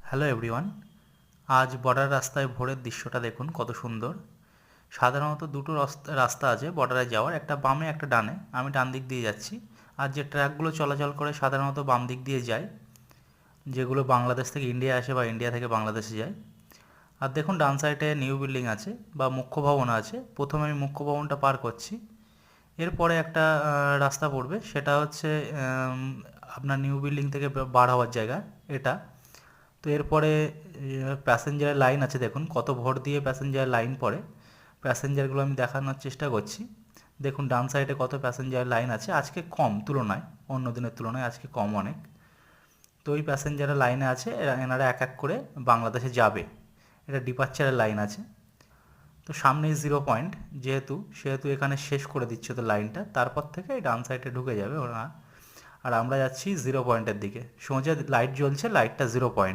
Hello everyone. আজ border রাস্তায় ভোরের দৃশ্যটা দেখুন কত সুন্দর। সাধারণত দুটো রাস্তা আছে বর্ডারে যাওয়ার, একটা বামে একটা ডানে। আমি ডান দিক দিয়ে যাচ্ছি। আর যে ট্রাকগুলো চলাচল করে সাধারণত বাম দিক দিয়ে যায়, যেগুলো বাংলাদেশ থেকে ইন্ডিয়া আসে বা ইন্ডিয়া থেকে বাংলাদেশে যায়। আর দেখুন ডান সাইডে নিউ বিল্ডিং আছে বা মুখ্য ভবন আছে। প্রথমে আমি মুখ্য ভবনটা পার করছি। এরপরে একটা রাস্তা পড়বে, সেটা হচ্ছে আপনার নিউ বিল্ডিং থেকে বার হওয়ার জায়গা এটা। তো এরপরে প্যাসেঞ্জারের লাইন আছে, দেখুন কত ভোট দিয়ে প্যাসেঞ্জারের লাইন পড়ে। প্যাসেঞ্জারগুলো আমি দেখানোর চেষ্টা করছি। দেখুন ডান সাইডে কত প্যাসেঞ্জারের লাইন আছে, আজকে কম তুলনায়, অন্য দিনের তুলনায় আজকে কম অনেক। তো ওই প্যাসেঞ্জারের লাইনে আছে, এনারা এক এক করে বাংলাদেশে যাবে। এটা ডিপার্চারের লাইন আছে। তো সামনেই জিরো পয়েন্ট, সেহেতু এখানে শেষ করে দিচ্ছে তো লাইনটা, তারপর থেকে এই ডান সাইডে ঢুকে যাবে ওরা। আর আমরা যাচ্ছি জিরো পয়েন্টের দিকে, সোজা লাইট জ্বলছে, লাইটটা জিরো পয়েন্ট।